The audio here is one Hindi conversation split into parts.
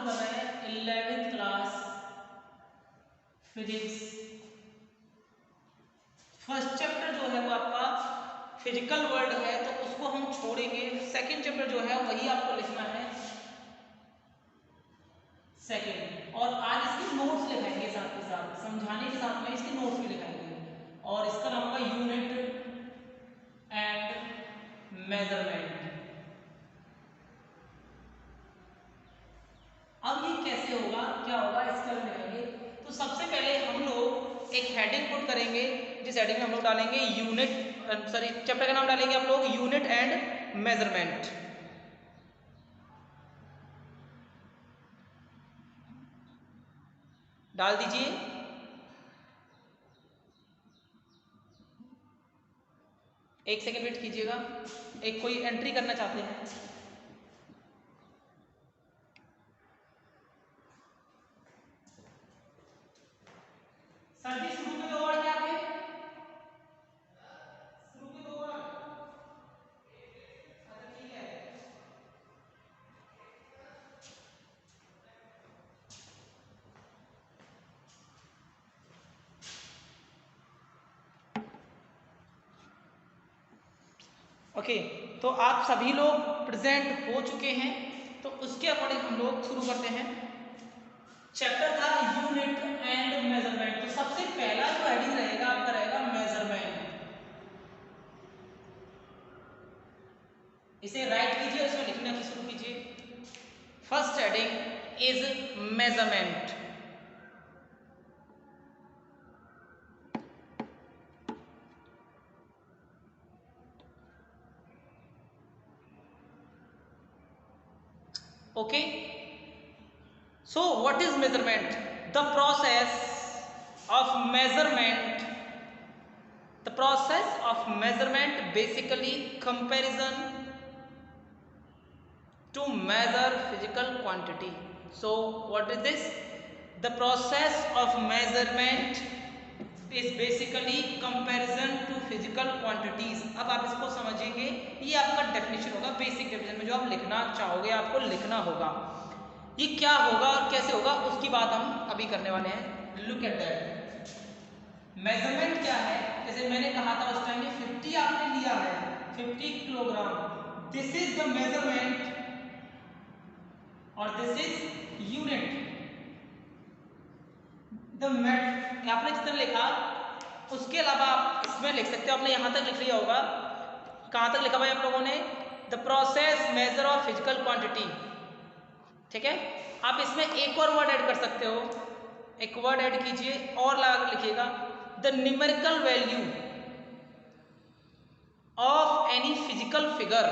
कर रहे हैं 11th class physics. First chapter जो है वो आपका फिजिकल वर्ल्ड है, तो उसको हम छोड़ेंगे। सेकंड चैप्टर जो है वही आपको लिखना है सेकंड, और आज इसके नोट्स लिखाएंगे, साथ के साथ समझाने के साथ में इसके नोट्स भी लिखाएंगे। और इसका नाम होगा यूनिट एंड मेजरमेंट। अब ये कैसे होगा, क्या होगा, इसका लिखेंगे। तो सबसे पहले हम लोग एक हेडिंग पुट करेंगे, जिस हेडिंग में हम लोग डालेंगे यूनिट, सॉरी चैप्टर का नाम डालेंगे हम लोग यूनिट एंड मेजरमेंट। डाल दीजिए। एक सेकेंड वेट कीजिएगा, एक कोई एंट्री करना चाहते हैं। सर जी शुरू में दो वर्ड क्या थे? शुरू में दो वर्ड। अच्छा ठीक है। ओके, तो आप सभी लोग प्रेजेंट हो चुके हैं, तो उसके अकॉर्डिंग हम लोग शुरू करते हैं। चैप्टर था यूनिट एंड मेजरमेंट, तो सबसे पहला जो हेडिंग रहेगा आपका रहेगा मेजरमेंट। इसे राइट कीजिए, इसमें लिखना शुरू कीजिए। First heading is measurement. Okay, so what is measurement? The process of measurement, the process of measurement basically comparison to measure physical quantity. So what is this? The process of measurement is basically comparison to physical quantities. अब आप इसको समझेंगे, ये आपका डेफिनेशन होगा, बेसिक डेफिनेशन में जो आप लिखना चाहोगे आपको लिखना होगा। ये क्या होगा और कैसे होगा उसकी बात हम अभी करने वाले हैं। Look at that. मेजरमेंट क्या है, जैसे मैंने कहा था उस टाइम 50 आपने लिया है, 50 kilogram, this is the measurement और दिस इज यूनिट। द मेट आपने जितना लिखा उसके अलावा आप इसमें लिख सकते हो, आपने यहां तक लिख लिया होगा। कहां तक लिखा भाई आप लोगों ने? The process measure of physical quantity. ठीक है, आप इसमें एक और वर्ड ऐड कर सकते हो, एक वर्ड ऐड कीजिए और लगा कर लिखिएगा, the numerical value of any physical figure.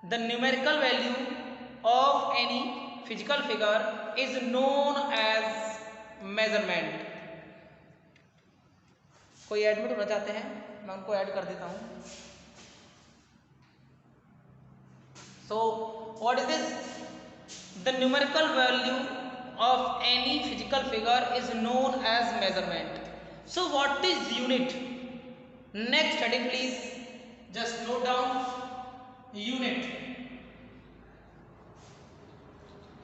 The numerical value of any physical figure is known as measurement. कोई एडमिट होना चाहते हैं, मैं उनको ऐड कर देता हूं। So what is this? The numerical value of any physical figure is known as measurement. So what is unit? Next heading please, just note down unit.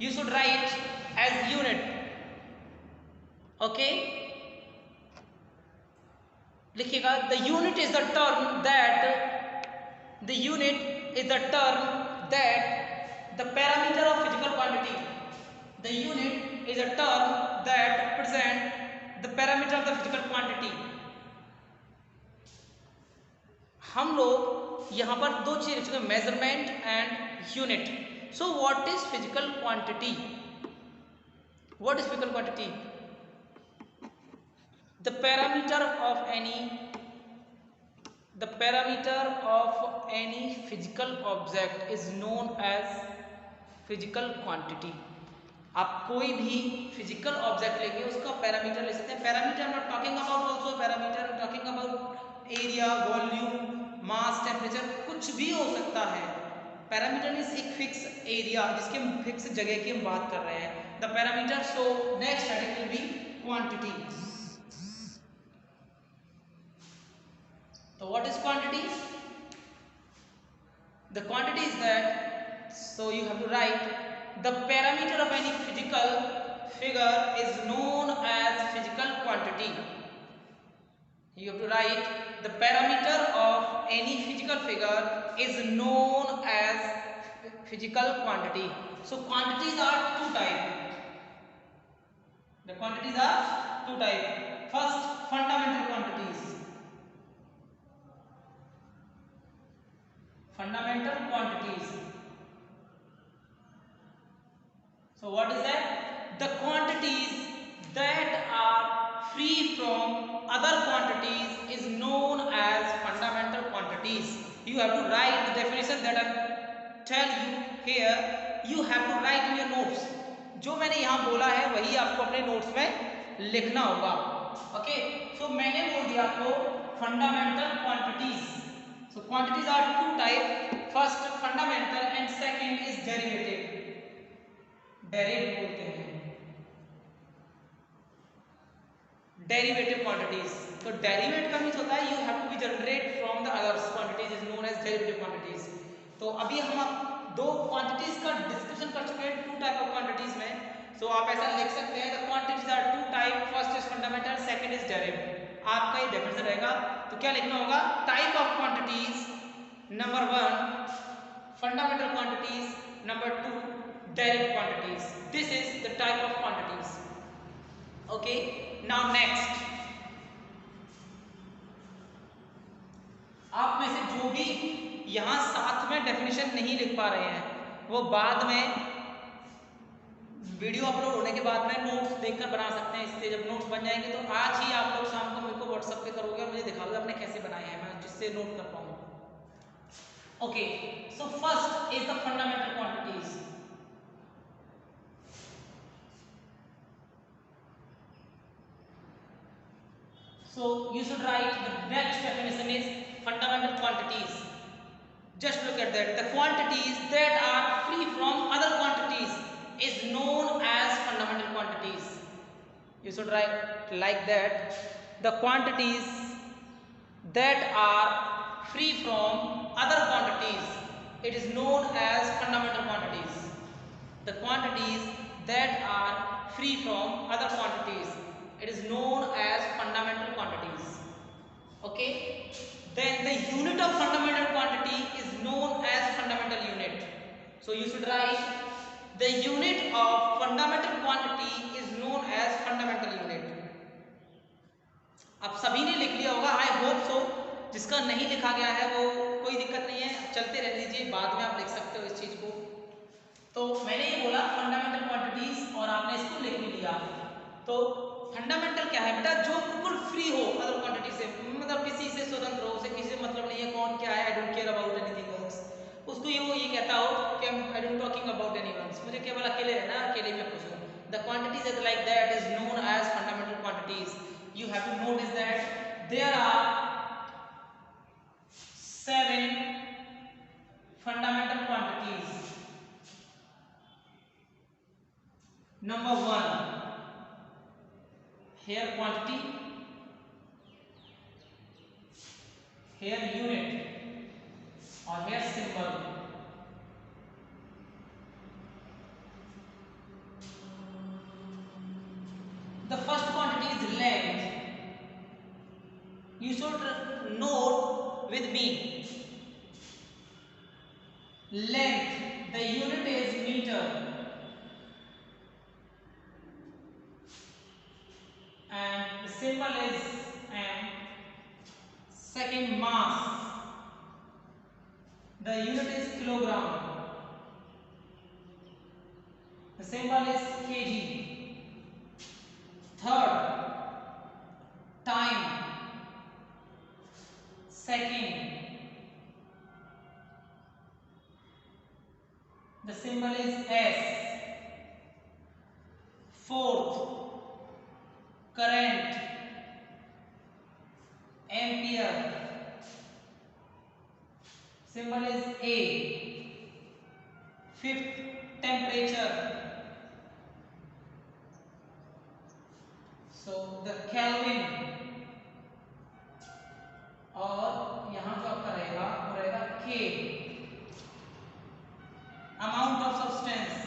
You should write as unit. Okay, लिखिएगा, the unit is the term that, the unit is the term that the parameter of physical quantity, the unit is a term that represent the parameter of the physical quantity. हम लोग यहाँ पर दो चीजें लिख चुके हैं, measurement and unit. So what is physical quantity? What is physical quantity? The parameter of any physical object is known as physical quantity. आप कोई भी फिजिकल ऑब्जेक्ट लेंगे उसका पैरामीटर ले सकते हैं। Parameter not talking about also parameter, talking about area, volume, mass, temperature, कुछ भी हो सकता है। पैरामीटर मींस एक फिक्स एरिया, जिसके फिक्स जगह की हम बात कर रहे हैं, the parameter. So next heading will be quantity. तो what is quantity? The quantity is that, so you have to write the parameter of any physical figure is known as physical quantity. You have to write the parameter of any physical figure is known as physical quantity. So quantities are two types. The quantities are two types. First, fundamental quantities. Fundamental quantities. So what is that? The quantities that are free from other quantities is known as fundamental quantities. You have to write the definition that I tell you here. You have to write in your notes. जो मैंने यहाँ बोला है वही आपको अपने नोट्स में लिखना होगा. ओके, सो मैंने बोल दिया आपको fundamental quantities. So quantities are two type. First fundamental and second is derivative. Derivative बोलते हैं डेरिवेटिव क्वांटिटीज. तो डेरिवेट का मीन्स होता है you have to be generate from the others quantities is known as derivative quantities. तो अभी हम दो क्वांटिटीज का डिस्कशन कर चुके हैं टू टाइप ऑफ क्वांटिटीज में. सो आप ऐसा लिख सकते हैं the quantities are two type. First is fundamental, second is derivative. आपका ये डेफिनेशन रहेगा. तो क्या लिखना होगा? Type of quantities number 1 fundamental quantities, number 2 derivative quantities. This is the type of quantities. Okay, now next, आप में से जो भी यहां साथ में डेफिनेशन नहीं लिख पा रहे हैं वो बाद में वीडियो अपलोड होने के बाद में नोट्स देखकर बना सकते हैं. इससे जब नोट्स बन जाएंगे तो आज ही आप लोग शाम को मेरे को व्हाट्सएप पे करोगे और मुझे दिखाओगे आपने कैसे बनाए हैं, मैं जिससे नोट कर पाऊँ. Okay, so first is the fundamental quantities. So you should write the next definition is fundamental quantities. Just look at that. The quantities that are free from other quantities is known as fundamental quantities. You should write like that. The quantities that are free from other quantities, it is known as fundamental quantities. The quantities that are free from other quantities, it is known as fundamental quantities. Okay, then the unit of fundamental quantity is known as fundamental unit. So you should write the unit of fundamental quantity is known as fundamental unit. आप सभी ने लिख लिया होगा, आई होप सो. जिसका नहीं लिखा गया है वो कोई दिक्कत नहीं है, चलते रह दीजिए, बाद में आप लिख सकते हो इस चीज को. तो मैंने ये बोला फंडामेंटल क्वांटिटीज और आपने इसको लिख भी लिया. तो फंडामेंटल क्या है बेटा? जो बिल्कुल फ्री हो अदर क्वांटिटी से, मतलब किसी से स्वतंत्र हो, उसे किसी से मतलब नहीं है कौन क्या है, I don't care about anything else. उसको ये कहता हो कि I don't talking about anyone, मुझे केवल अकेले रहना, अकेले में खुश हूं. The quantities is like that is known as fundamental quantities. You have to notice that there are 7 fundamental quantities. Number 1, here quantity, here unit or here symbol. The first quantity is length. You should note with me. Length, the unit is meter. And the symbol is m. Second, mass, the unit is kilogram. The symbol is kg. Third, time. Second, the symbol is s. Fourth, current, ampere, symbol is A. Fifth, temperature, so the Kelvin. और यहाँ जो आपका रहेगा वो रहेगा K. Amount of substance,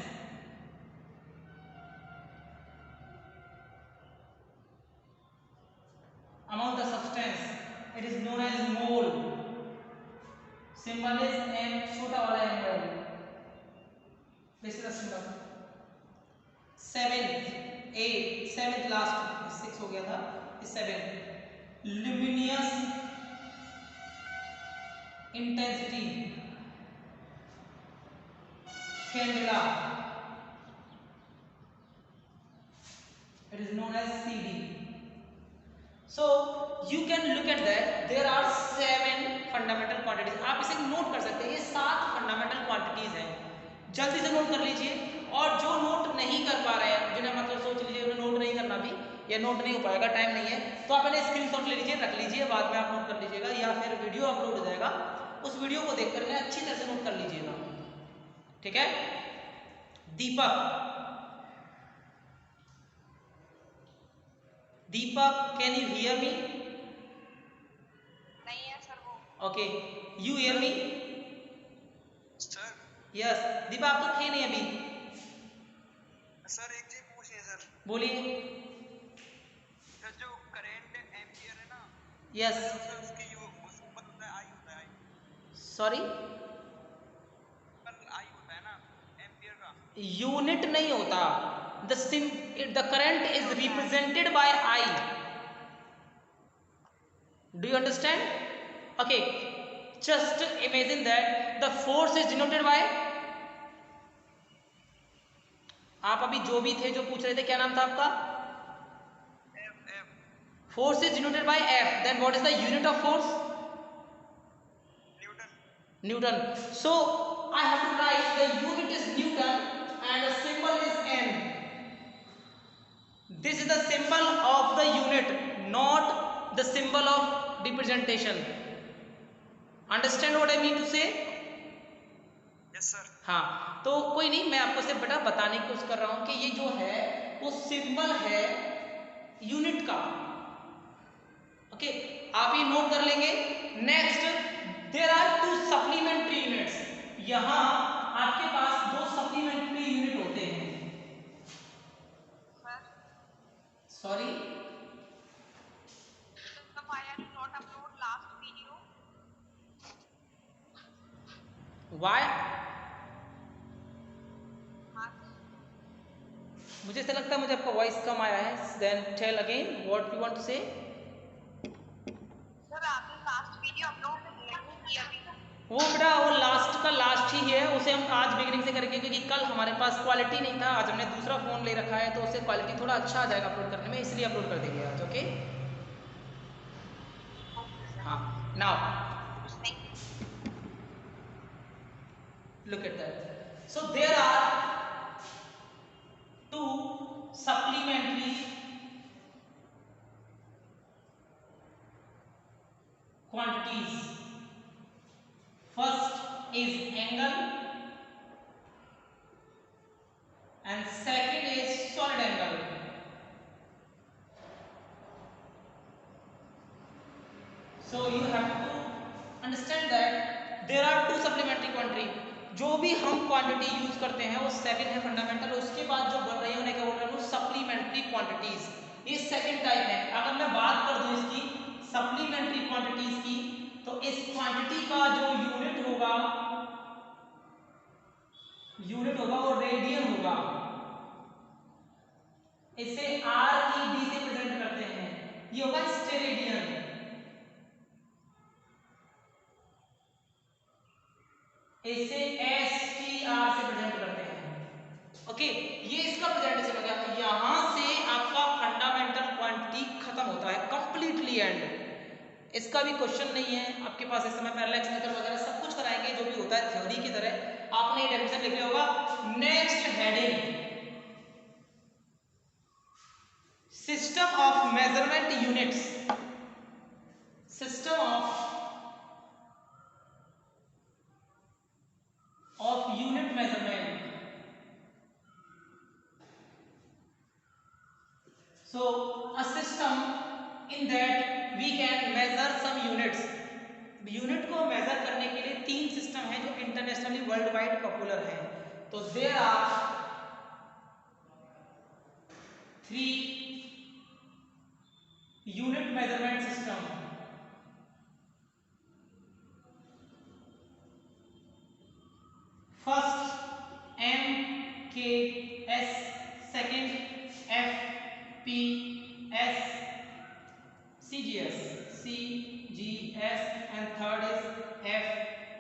symbol is M, छोटा वाला M value, this is the symbol. 7 8 7 last 6 हो गया था, 7 luminous intensity candela, it is known as CD. So you can look at that, there are 7 fundamental quantities. आप इसे नोट कर सकते हैं, ये 7 fundamental quantities हैं, जल्दी से नोट कर लीजिए। और जो नोट नहीं कर पा रहे हैं, जिन्हें मतलब सोच लीजिए उन्हें नोट नहीं करना भी, या नोट नहीं हो पाएगा, टाइम नहीं है, तो आप इन्हें स्क्रीनशॉट ले लीजिए, रख लीजिए, बाद में आप नोट कर लीजिएगा, या फिर वीडियो अपलोड हो जाएगा, उस वीडियो को देखकर इन्हें अच्छी तरह से नोट कर लीजिएगा, ठीक है। दीपक, Deepak, can you hear me? नहीं है सर वो। Okay, you hear me? Sir. Yes, दीपक आप तो थे नहीं अभी। सर एक चीज पूछनी है सर। बोलिए। सर जो करंट एम्पियर है ना। Yes. सर उसकी वो सिंबल होता है आई होता है। Sorry? सिंबल आई होता है ना एम्पियर का। यूनिट नहीं होता, the current is represented by I. Do you understand? Okay, just imagine that the force is denoted by, आप अभी जो भी थे जो पूछ रहे थे, क्या नाम था आपका? F. Force is denoted by F. Then what is the unit of force? Newton. So I have to write the unit is Newton and the symbol is N. This is the symbol of the unit, not the symbol of representation. Understand what I mean to say? Yes sir. हाँ, तो कोई नहीं, मैं आपको सिर्फ बेटा बताने की कोशिश कर रहा हूँ कि ये जो है वो सिंबल है यूनिट का। ओके, आप ये नोट कर लेंगे। Next, there are 2 supplementary units. यहाँ आपके पास 2 सप्लीमेंट्री यूनिट होते हैं। Sorry, why are you not upload last video? Why? मुझे ऐसा लगता है मुझे आपका वॉइस कम आया है। Then tell again what you want to say. Sir आपने लास्ट वीडियो अपलोड नहीं किया अभी। वो बेटा वो लास्ट का लास्ट ही है, उसे हम आज बिगिनिंग से करेंगे, क्योंकि कल हमारे पास क्वालिटी नहीं था, आज हमने दूसरा फ़ोन ले रखा है, तो उससे क्वालिटी थोड़ा अच्छा आ जाएगा अपलोड करने में, इसलिए अपलोड कर देंगे आज। ओके, हाँ, now look at that. So there are 2 supplementary quantities. First is angle and second is solid angle. So you have to understand that there are 2 supplementary quantity. जो भी हम क्वांटिटी यूज करते हैं वो 7 है फंडामेंटल, उसके बाद जो बन रही है उन्हें क्या बोल रहा हूँ, सप्लीमेंट्री क्वांटिटीज। ये सेकंड टाइप है। अगर मैं बात कर दूं इसकी सप्लीमेंट्री क्वांटिटीज की, तो इस क्वांटिटी का जो यूनिट होगा वो रेडियन होगा। इसे RED से प्रेजेंट करते हैं, ये होगा स्टेरेडियन। इसे STR से प्रेजेंट करते हैं। ओके, ये इसका प्रेजेंटेशन हो गया। यहां से आपका फंडामेंटल क्वांटिटी खत्म होता है कंप्लीटली एंड। इसका भी क्वेश्चन नहीं है आपके पास इस समय, पैरेलल मेथड वगैरह सब कुछ कराएंगे जो भी होता है थ्योरी की तरह। आपने ये डेफिनेशन लिख लिया होगा। Next heading, system of measurement units. System of unit measurement. So a system in that we can measure some units. Unit को मेजर करने के लिए 3 सिस्टम हैं जो इंटरनेशनली वर्ल्ड वाइड पॉपुलर हैं। तो there are 3 unit measurement system.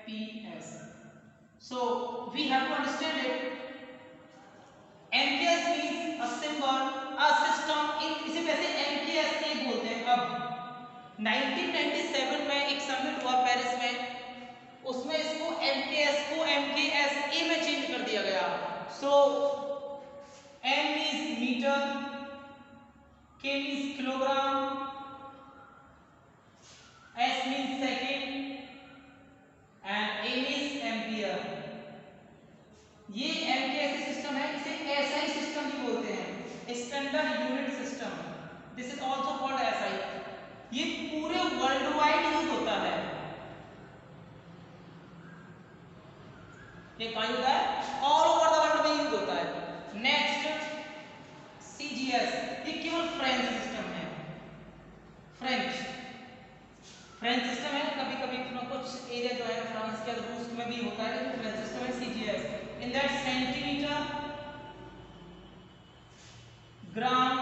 FPS. So we have to understand it. MKS means a symbol, a system. इसे वैसे MKSA बोलते हैं. अब 1997 में एक समिट हुआ पेरिस में, उसमें इसको MKS को MKSA में चेंज कर दिया गया. So M is meter, K means kilogram, S means second and A means ampere. ये MKS सिस्टम है, इसे SI सिस्टम भी बोलते हैं, standard unit system. This is also called SI. ये पूरे वर्ल्ड वाइड यूज होता है. ये कहाँ यूज है? ऑल ओवर द वर्ल्ड में यूज होता है. नेक्स्ट CGS, ये केवल फ्रेंच सिस्टम है. फ्रेंच सिस्टम है. कभी कभी कुछ एरिया जो है फ्रांस के रूस में भी होता है, लेकिन फ्रेंच सिस्टम है CGS. In that centimetre, gram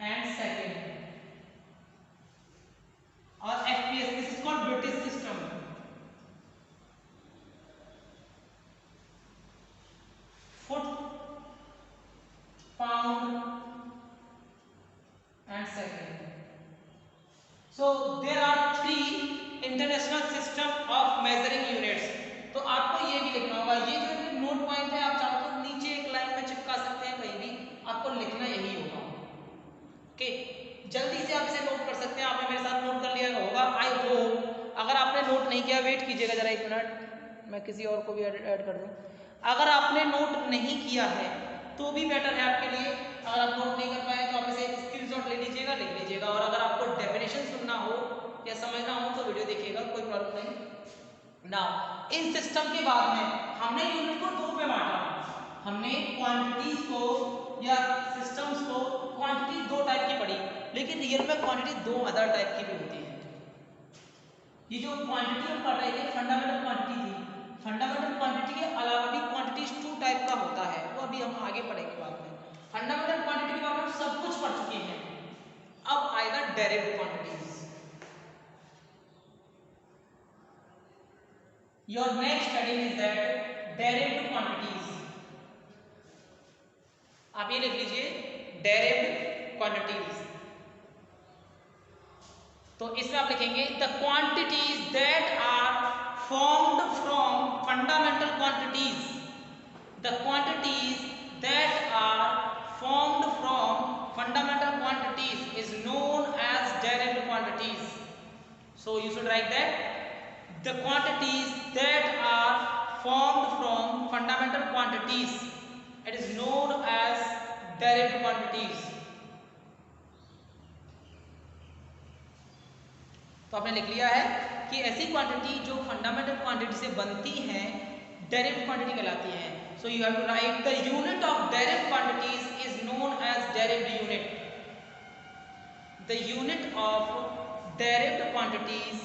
and second. और FPS, this is called British system. Foot, pound and second. So there are three international system of measuring units. तो आपको ये भी लिखना होगा. ये जो नोट पॉइंट है, आप चाहो तो नीचे एक लाइन में चिपका सकते हैं, कहीं भी आपको लिखना यही होगा. ओके, जल्दी से आप इसे नोट कर सकते हैं. आपने मेरे साथ नोट कर लिया होगा आई होप. अगर आपने नोट नहीं किया, वेट कीजिएगा जरा एक मिनट, मैं किसी और को भी ऐड कर दूं. अगर आपने नोट नहीं किया है तो भी बेटर है आपके लिए. अगर आप नोट नहीं कर पाए तो आप इसे स्क्रीनशॉट ले लीजिएगा, लिख लीजिएगा. और अगर आपको डेफिनेशन सुनना हो या समझना हो तो वीडियो देखिएगा, कोई प्रॉब्लम नहीं. नाउ इस सिस्टम के बाद में हमने यूनिट को दो में बांटा. हमने क्वांटिटीज को या सिस्टम्स को, क्वांटिटी दो टाइप की पढ़ी, लेकिन रियल में क्वांटिटी दो अदर टाइप की भी होती है. ये जो क्वांटिटी हम पढ़ रहे थे फंडामेंटल क्वांटिटी थी. फंडामेंटल क्वांटिटी के अलावा भी क्वांटिटीज टू टाइप का होता है, वो अभी हम आगे पढ़ेंगे बाद में. फंडामेंटल क्वांटिटी के बारे में सब कुछ पढ़ चुके हैं. अब आएगा derivative quantities. Your next study is that derivative quantities. आप ये लिख लीजिए, डेरिवेटिव क्वांटिटीज. तो इसमें आप लिखेंगे the quantities that are formed from fundamental quantities. The quantities that are formed from fundamental quantities is known as derivative quantities. So you should write that the quantities that are formed from fundamental quantities, it is known as derivative quantities. तो आपने लिख लिया है कि ऐसी क्वांटिटी जो फंडामेंटल क्वांटिटी से बनती हैं डेरिवेटिव क्वांटिटी कहलाती हैं. So you have to write the unit of derivative quantities is known as derivative unit. The unit of derivative quantities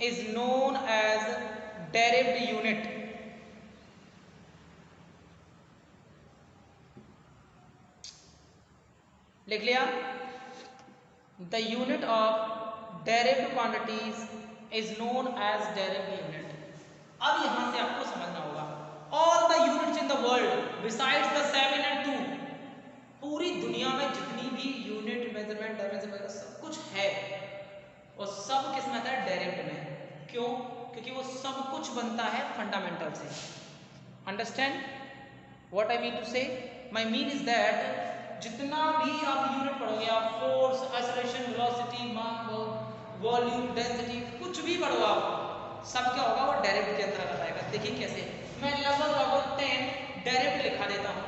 is known as derivative unit. लिख लिया. The unit of derivative quantities is known as derivative unit. अब यहां से आपको समझना होगा all the units in the world besides the 7 and 2, पूरी दुनिया में जितनी भी यूनिट, मेजरमेंट, डायमेंशन वगैरह सब कुछ है, और सब किस में आता है? डेरिवेटिव में. क्यों? क्योंकि वो सब कुछ बनता है फंडामेंटल से. Understand what I mean to say? My mean is that जितना भी आप यूनिट पढ़ोगे, आप force, acceleration, velocity, mass, volume, density, कुछ भी पढ़ो आप, सब क्या होगा? वो डेरिवेटिव के अंतर्गत आएगा. देखिए कैसे. मैं लगभग 10 डेरिवेटिव लिखा देता हूं.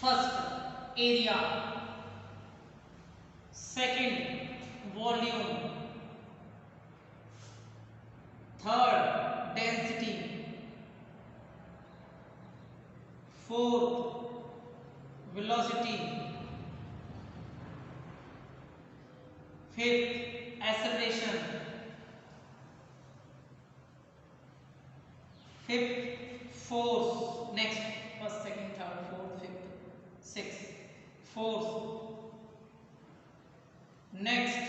First area, second volume, third density, fourth velocity, fifth acceleration, fifth force, next first, second, third, fourth, fifth, sixth, force, next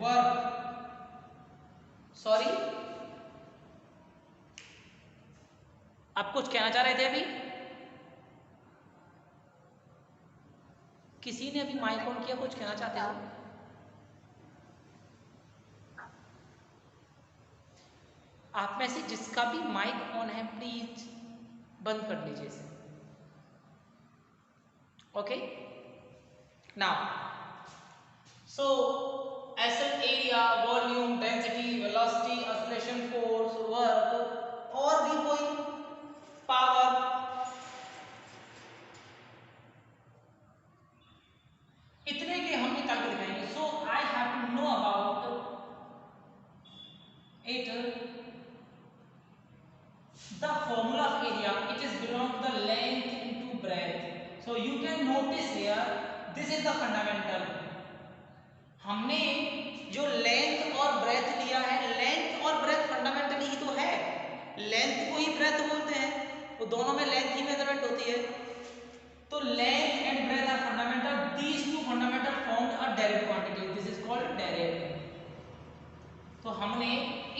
work, sorry आप कुछ कहना चाह रहे थे अभी? किसी ने अभी माइक ऑन किया, कुछ कहना चाहते हो? आप में से जिसका भी माइक ऑन है प्लीज बंद कर लीजिए इसे। Okay, now so SL area, volume, density, velocity, acceleration, force, work और भी कोई पावर, इतने के हम निकाल के दिखाएंगे। So I have to know about it the formula of area. It is belong to the length into breadth. So you can notice here this is the fundamental. हमने जो लेंथ और ब्रेथ लिया है, लेंथ और ब्रेथ फंडामेंटल ही तो है, लेंथ को ही ब्रेथ बोलते हैं, तो दोनों में लेंथ ही मेजरमेंट होती है। तो length and breadth are fundamental, these two fundamental form a derivative quantity, this is called derivative. तो हमने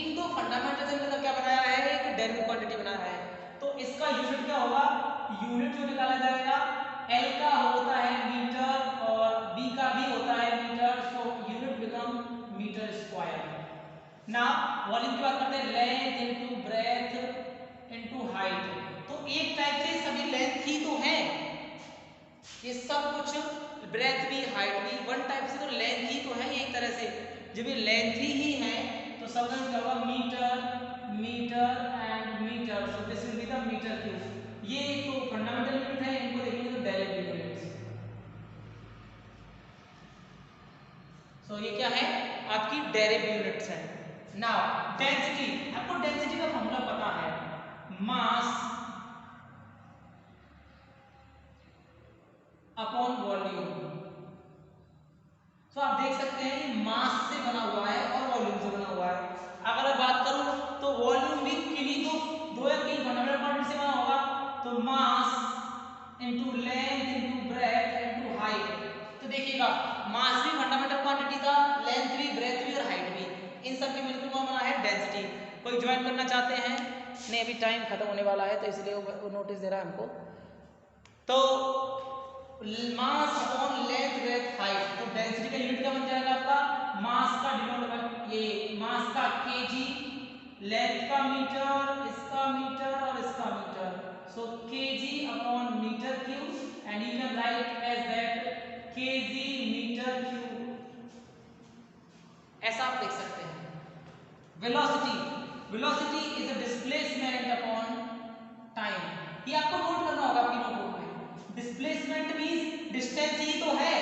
इन दो फंडामेंटल से मिलकर क्या बनाया है, एक डेरिवेटिव क्वांटिटी बनाया है। तो इसका यूनिट क्या होगा, यूनिट जो निकाला जाएगा, L का होता है मीटर और B का भी होता है metre, so unit become metre square. Now volume की बात करते हैं, length into breadth into height. तो एक टाइप से सभी लेंथ ही तो है, ये सब कुछ ब्रेथ भी हाइट भी वन टाइप से तो लेंथ ही तो है। एक तरह से जब ये लेंथ ही है तो सब में क्या होगा, metre metre and metre, so this will be the metre cube. ये तो फंडामेंटल यूनिट है, इनको देखेंगे तो डेरिवेटिव यूनिट्स। सो ये क्या है, आपकी डेरिवेटिव यूनिट्स है। नाउ डेंसिटी, आपको डेंसिटी का फॉर्मूला पता है, मास अपॉन वॉल्यूम। तो आप देख सकते हैं ये मास से बना हुआ है और वॉल्यूम से बना हुआ है। अगर मैं बात करूं तो वॉल्यूम भी किन्हीं दो या तीन फंडामेंटल क्वांटिटी से बना होगा, तो mass into length into breadth into height. तो देखिएगा मास भी फंडामेंटल क्वांटिटी था, लेंथ भी, ब्रेथ भी और हाइट भी, इन सब के मिलकर बना है डेंसिटी। कोई ज्वाइन करना चाहते हैं? नहीं, अभी टाइम खत्म होने वाला है तो इसलिए वो नोटिस दे रहा है हमको। तो mass upon length breadth height, तो डेंसिटी का यूनिट क्या बन जाएगा आपका, मास का डिनोमिनेटर ये मास का केजी, लेंथ का मीटर, इसका मीटर और इसका metre, so KG upon metre cube and you can write as that KG metre cube, ऐसा आप लिख सकते हैं। Velocity, velocity is a displacement upon time, ये आपको नोट करना होगा आपकी नोटबुक में। डिस्प्लेसमेंट मींस डिस्टेंस ही तो है,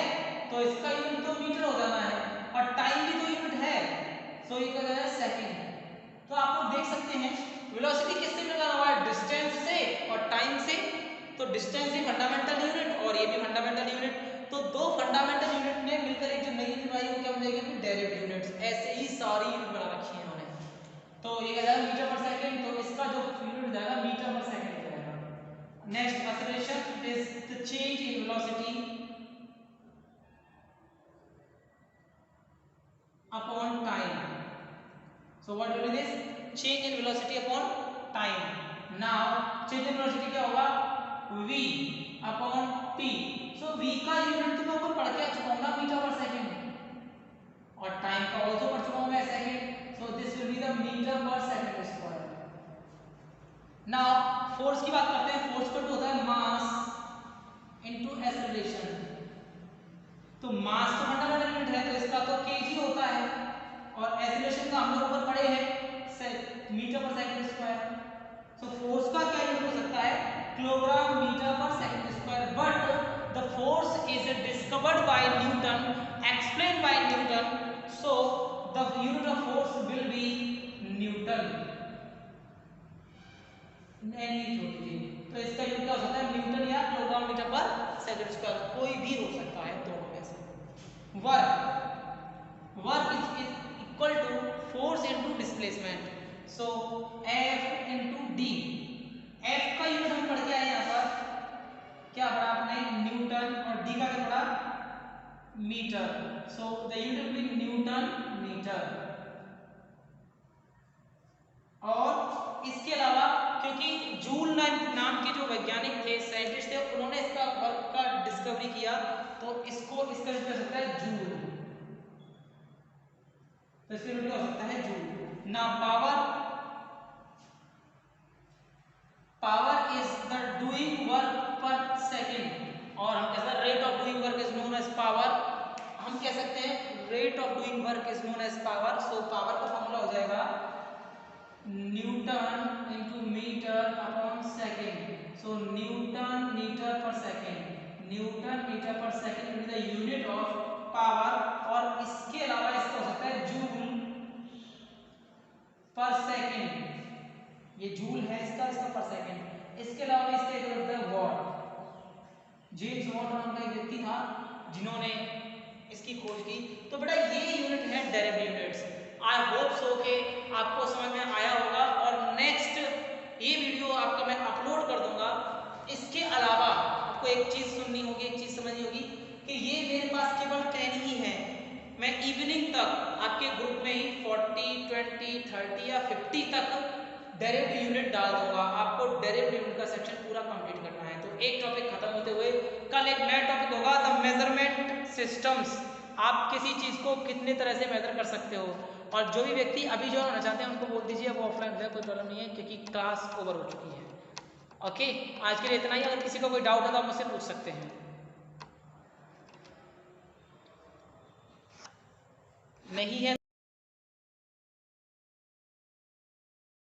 तो इसका यूनिट तो मीटर हो जाना है, और टाइम भी तो यूनिट है, सो ये क्या है, सेकंड। तो आप लोग देख सकते हैं वेलोसिटी किससे मिला हुआ है, डिस्टेंस से और टाइम से। तो डिस्टेंस ही फंडामेंटल यूनिट और ये भी फंडामेंटल यूनिट, तो दो फंडामेंटल यूनिट ने मिलकर एक जो नई यूनिट बनाई वो क्या बन जाएगी, डेरिवेटिव यूनिट्स। ऐसे ही सारी यूनिट बना रखी है इन्होंने। तो ये क्या जाएगा मीटर पर सेकंड, तो इसका जो यूनिट जाएगा मीटर पर सेकंड हो जाएगा। Next acceleration is the change in velocity upon time. So what will be this? Change in velocity upon time. Now change in velocity क्या होगा, v upon t. So v का यूनिट तो मैं ऊपर पढ़ के आ चुका हूँ ना, मीटर पर सेकंड, और टाइम का ऑल्सो पढ़ चुका हूँ मैं, second, so this will be the meter per second square. Now force की बात करते हैं, फोर्स का होता है मास इनटू एक्सेलरेशन। तो मास तो फंडामेंटल यूनिट है, तो इसका तो केजी होता है, और एक्सेलरेशन का हम लोग ऊपर पढ़े हैं मीटर पर सेकंड स्क्वायर। सो फोर्स का क्या यूनिट हो सकता है, किलोग्राम मीटर पर second square, but the force is discovered by Newton, explained by Newton, so the unit of force will be Newton. तो इसका यूनिट क्या हो सकता है, न्यूटन या किलोग्राम मीटर पर सेकंड स्क्वायर, कोई भी हो सकता है दोनों में से। Work, work is equal to force into displacement, so F into D। F का यूनिट हम पढ़ के आए यहाँ पर, क्या पढ़ा आपने, न्यूटन, और D का क्या पढ़ा, metre, so the unit will be Newton metre. और इसके अलावा क्योंकि जूल 9 वैज्ञानिक थे, साइंटिस्ट थे, उन्होंने इसका वर्क का डिस्कवरी किया, तो इसको इसका यूनिट हो सकता है जूल। तो इसका यूनिट हो सकता है जूल। ना power is the doing work per second, और हम कहते हैं rate of doing work is known as power. हम कह सकते हैं rate of doing work is known as power. So power का फॉर्मूला हो जाएगा newton into metre upon second. So newton metre per second, newton metre per second will be the unit of power. और इसके अलावा इसका हो सकता है जूल पर सेकेंड, ये जूल है इसका पर सेकेंड। इसके अलावा इसका एक होता है वॉट। जेम्स वॉट नाम का एक व्यक्ति था जिन्होंने इसकी खोज की। तो बेटा ये यूनिट है derivative units. I hope so के आपको समझ में आया होगा, और नेक्स्ट ये वीडियो आपका मैं अपलोड कर दूंगा। इसके अलावा आपको एक चीज सुननी होगी, एक चीज समझनी होगी कि ये मेरे पास केवल 10 ही है। मैं इवनिंग तक आपके ग्रुप में ही 40, 20, 30 या 50 तक डेरिवेटिव यूनिट डाल दूंगा। आपको डेरिवेटिव यूनिट का सेक्शन पूरा कंप्लीट करना है। तो एक टॉपिक खत्म होते हुए कल एक नया टॉपिक होगा, द मेजरमेंट सिस्टम्स। आप किसी चीज को कितने तरह से मेजर कर सकते हो। और जो भी व्यक्ति अभी ज्वाइन होना चाहते हैं उनको बोल दीजिए वो ऑफलाइन है, कोई प्रॉब्लम नहीं है, क्योंकि क्लास ओवर हो चुकी है। ओके, आज के लिए इतना ही। अगर किसी को कोई डाउट है तो आप मुझसे पूछ सकते हैं। नहीं है